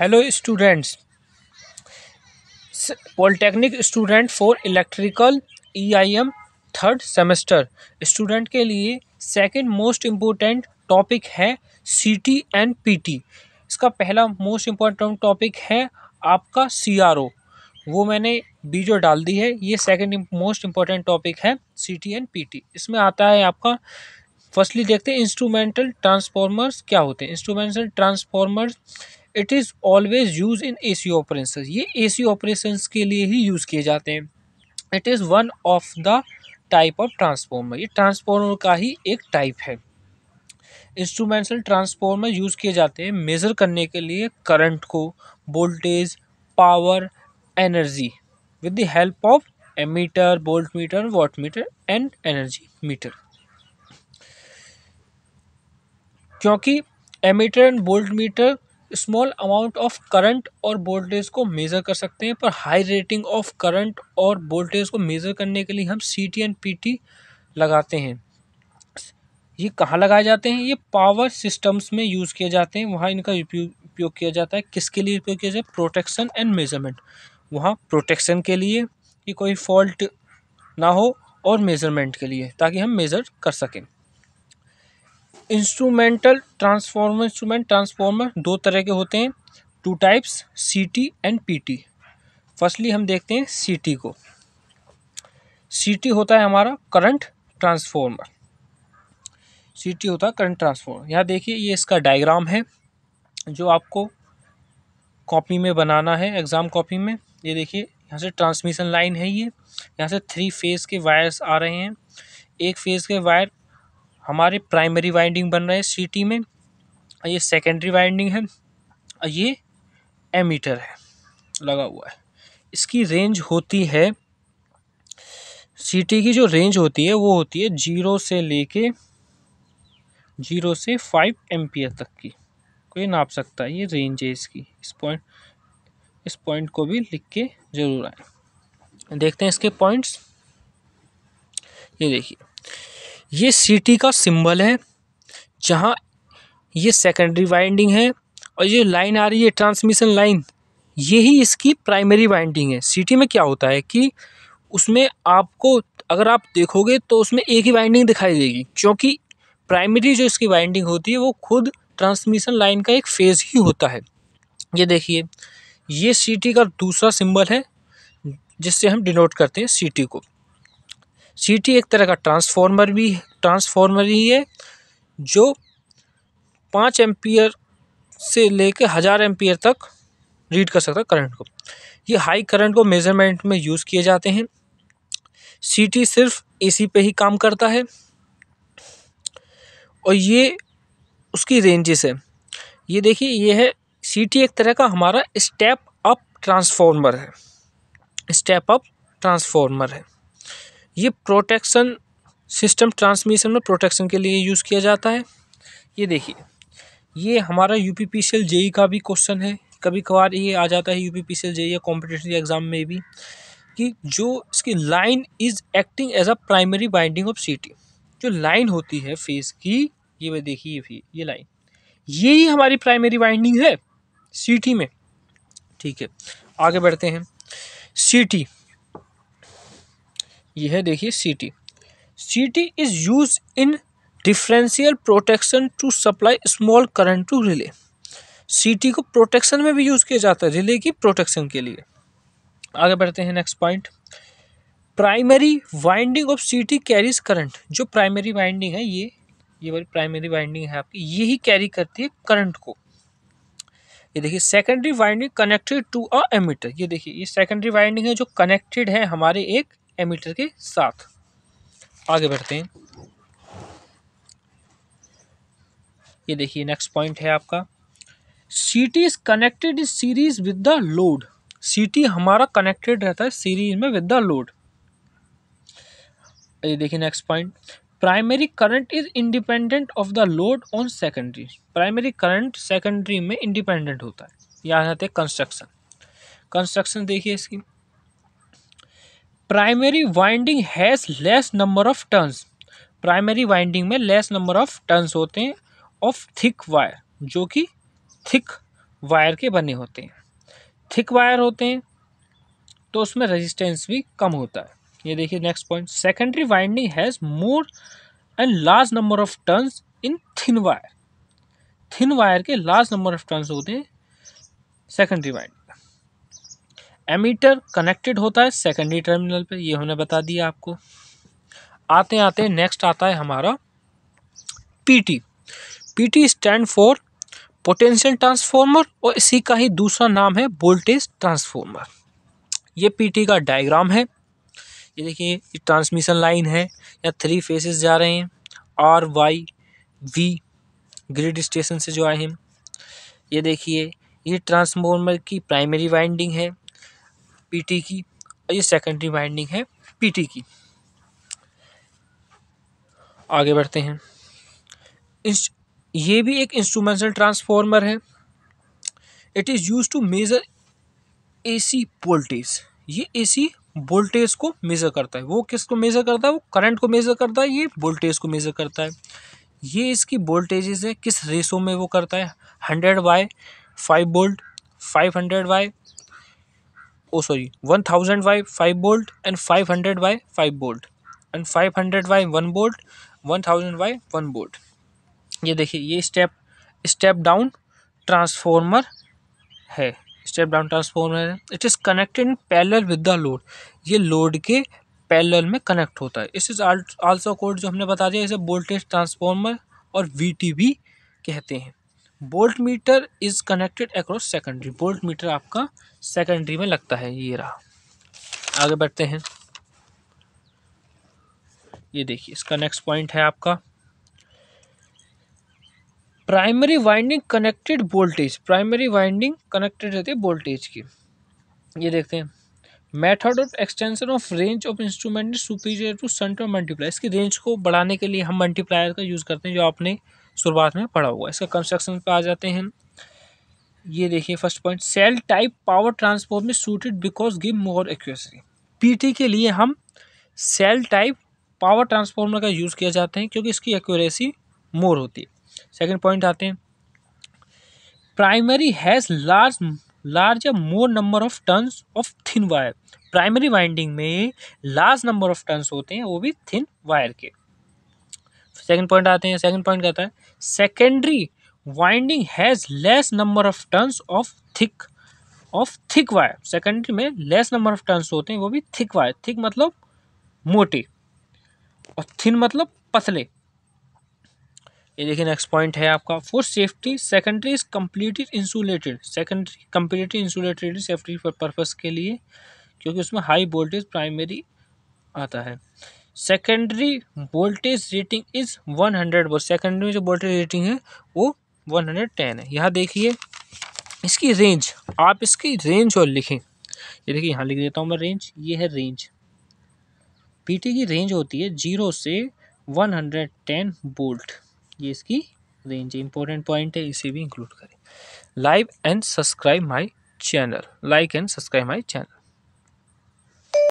Hello students, polytechnic student for electrical EIM third semester student के लिए second most important topic है CT and PT। इसका पहला most important topic है आपका CRO, वो मैंने वीडियो डाल दी है। ये सेकंड मोस्ट इम्पोर्टेंट टॉपिक है CT एंड PT। इसमें आता है आपका, फर्स्टली देखते हैं इंस्ट्रूमेंटल ट्रांसफॉर्मर्स क्या होते हैं। Instrumental transformers it is always use in AC operations, ये AC ऑपरेशंस के लिए ही यूज़ किए जाते हैं। It is one of the type of transformer, ये ट्रांसफॉर्मर का ही एक टाइप है। इंस्ट्रूमेंटल ट्रांसफॉर्मर यूज़ किए जाते हैं मेज़र करने के लिए करंट को, voltage, power, energy with the help of ammeter, volt meter, watt meter and energy meter. क्योंकि ammeter and volt meter small amount of current और वोल्टेज को मेज़र कर सकते हैं, पर हाई रेटिंग ऑफ करंट और वोल्टेज को मेज़र करने के लिए हम CT एंड PT लगाते हैं। ये कहाँ लगाए जाते हैं? ये पावर सिस्टम्स में यूज़ किए जाते हैं, वहाँ इनका उपयोग किया जाता है। किसके लिए उपयोग किया जाए? Protection and measurement. वहाँ प्रोटेक्शन के लिए कि कोई फॉल्ट ना हो, और मेजरमेंट के लिए ताकि हम मेज़र कर सकें। इंस्ट्रूमेंट ट्रांसफॉर्मर दो तरह के होते हैं, two types, CT and PT। Firstly हम देखते हैं CT को। CT होता है हमारा करंट ट्रांसफॉर्मर। CT होता है करंट ट्रांसफॉर्मर। यहाँ देखिए, ये इसका डायग्राम है जो आपको कॉपी में बनाना है, एग्ज़ाम कॉपी में। ये देखिए, यहाँ से ट्रांसमिशन लाइन है, ये यहाँ से 3 फेज़ के वायर्स आ रहे हैं। एक फेज़ के वायर हमारे प्राइमरी वाइंडिंग बन रहे हैं CT में, ये सेकेंडरी वाइंडिंग है, और ये एमीटर है लगा हुआ है। इसकी रेंज होती है, CT की जो रेंज होती है वो होती है 0 से 5 एम्पियर तक की, कोई नाप सकता है। ये रेंज है इसकी। इस पॉइंट को भी लिख के जरूर आए। देखते हैं इसके पॉइंट्स। ये देखिए, ये CT का सिंबल है, जहाँ ये सेकेंडरी वाइंडिंग है, और ये लाइन आ रही है ट्रांसमिशन लाइन, यही इसकी प्राइमरी वाइंडिंग है। CT में क्या होता है कि उसमें आपको, अगर आप देखोगे तो उसमें एक ही वाइंडिंग दिखाई देगी, क्योंकि प्राइमरी जो इसकी वाइंडिंग होती है वो खुद ट्रांसमिशन लाइन का एक फेज़ ही होता है। ये देखिए, ये CT का दूसरा सिंबल है जिससे हम डिनोट करते हैं CT को। CT एक तरह का ट्रांसफॉर्मर ही है जो 5 एम्पियर से लेकर 1000 एम्पियर तक रीड कर सकता है करंट को। ये हाई करंट को मेजरमेंट में यूज़ किए जाते हैं। CT सिर्फ AC पे ही काम करता है, और ये उसकी रेंजेस है। ये देखिए, ये है CT एक तरह का हमारा स्टेप अप ट्रांसफॉर्मर है। ये प्रोटेक्शन सिस्टम, ट्रांसमिशन में प्रोटेक्शन के लिए यूज़ किया जाता है। ये देखिए, ये हमारा UPPCL JEE का भी क्वेश्चन है, कभी कभार ये आ जाता है UPPCL JEE या कॉम्पिटिटिव एग्जाम में भी, कि जो इसकी line is acting as a primary binding of CT। जो लाइन होती है फेस की, ये देखिए, ये लाइन, ये ही हमारी प्राइमरी बाइंडिंग है CT में। ठीक है, आगे बढ़ते हैं। CT, ये है देखिए CT is use in differential protection to supply small current to relay. CT को प्रोटेक्शन में भी यूज किया जाता है, रिले की प्रोटेक्शन के लिए। आगे बढ़ते हैं, next point. Primary winding of CT carries current. जो प्राइमरी वाइंडिंग है, ये वाली प्राइमरी वाइंडिंग है आपकी, यही कैरी करती है करंट को। ये देखिए, secondary winding connected to a ammeter. ये देखिए, ये सेकेंडरी वाइंडिंग है जो कनेक्टेड है हमारे एक एमीटर के साथ। आगे बढ़ते हैं। ये देखिए, नेक्स्ट पॉइंट है आपका, CT is connected in series with the load. CT हमारा कनेक्टेड रहता है सीरीज में विद द लोड। ये देखिए, next point, primary current is independent of the load on secondary. Primary current secondary में इंडिपेंडेंट होता है। यहाँ आते हैं कंस्ट्रक्शन देखिए इसकी। Primary winding has less number of turns. Primary winding में लेस नंबर ऑफ टर्न्स होते हैं ऑफ थिक वायर, जो कि थिक वायर के बने होते हैं। थिक वायर होते हैं तो उसमें रेजिस्टेंस भी कम होता है। ये देखिए next point, secondary winding has more and large number of turns in thin wire. Thin wire के लार्ज नंबर ऑफ टर्न्स होते हैं सेकेंडरी वाइंडिंग। एमीटर कनेक्टेड होता है सेकेंडरी टर्मिनल पे, ये हमने बता दिया आपको। आते आते नेक्स्ट आता है हमारा PT. PT stand for potential transformer और इसी का ही दूसरा नाम है वोल्टेज ट्रांसफॉर्मर। ये पीटी का डायग्राम है। ये देखिए ये ट्रांसमिशन लाइन है, या 3 फेसेस जा रहे हैं, R Y B grid station से जो आए हैं। ये देखिए ये ट्रांसफॉर्मर की प्राइमरी वाइंडिंग है पीटी की, और ये सेकेंडरी वाइंडिंग है पीटी की। आगे बढ़ते हैं। ये भी एक इंस्ट्रूमेंटल ट्रांसफॉर्मर है। It is use to measure AC voltage. ये एसी वोल्टेज को मेजर करता है। वो किसको मेजर करता है? वो करंट को मेजर करता है, ये वोल्टेज को मेजर करता है। ये इसकी वोल्टेजेस है, किस रेशो में वो करता है? 100/5 volt, 500 1000/5 volt and 500/5 volt and 500/1 volt, 1000/1 volt. ये देखिए ये स्टेप डाउन ट्रांसफॉर्मर है। स्टेप डाउन ट्रांसफॉर्मर है। It is connected in parallel with the load. ये लोड के पैरेलल में कनेक्ट होता है। इस इज आल्सो कोड जो हमने बता दिया, इसे वोल्टेज ट्रांसफॉर्मर और वीटीबी कहते हैं। Volt meter is connected across secondary. Volt meter आपका सेकेंडरी में लगता है। ये रहा। आगे बढ़ते हैं। ये देखिए इसका नेक्स्ट पॉइंट है आपका primary winding connected voltage. Primary winding connected रहती है वोल्टेज की। ये देखते हैं method of extension of range of instrument superior to shunt और मल्टीप्लाई। इसकी रेंज को बढ़ाने के लिए हम मल्टीप्लायर का यूज़ करते हैं, जो आपने शुरुआत में पढ़ा हुआ है। इसका कंस्ट्रक्शन पे आ जाते हैं। ये देखिए first point, cell type power transform में suited because give more accuracy. PT के लिए हम सेल टाइप पावर ट्रांसफॉर्मर का यूज़ किया जाता है क्योंकि इसकी एक्यूरेसी मोर होती है। सेकेंड पॉइंट आते हैं, प्राइमरी हैज लार्ज या मोर number of turns of thin wire. Primary winding में लार्ज नंबर ऑफ टर्न्स होते हैं, वो भी थिन वायर के। सेकंड पॉइंट आते हैं। सेकंड पॉइंट कहता है secondary winding has less number of turns of thick wire. Secondary में लेस नंबर ऑफ टर्न्स होते हैं, वो भी थिक वायर। थिक मतलब मोटे और थिन मतलब पतले। ये देखिए नेक्स्ट पॉइंट है आपका for safety secondary is completely insulated. Secondary completely insulated safety purpose के लिए, क्योंकि उसमें हाई वोल्टेज प्राइमरी आता है। Secondary voltage rating is 100 volt. Secondary में जो वोल्टेज रेटिंग है वो 110 है। यहाँ देखिए इसकी रेंज, आप इसकी रेंज और लिखें। ये देखिए यहाँ लिख देता हूँ मैं रेंज। ये है रेंज। पीटी की रेंज होती है 0 से 110 वोल्ट। ये इसकी रेंज इंपॉर्टेंट पॉइंट है, इसे भी इंक्लूड करें। Like and subscribe my channel.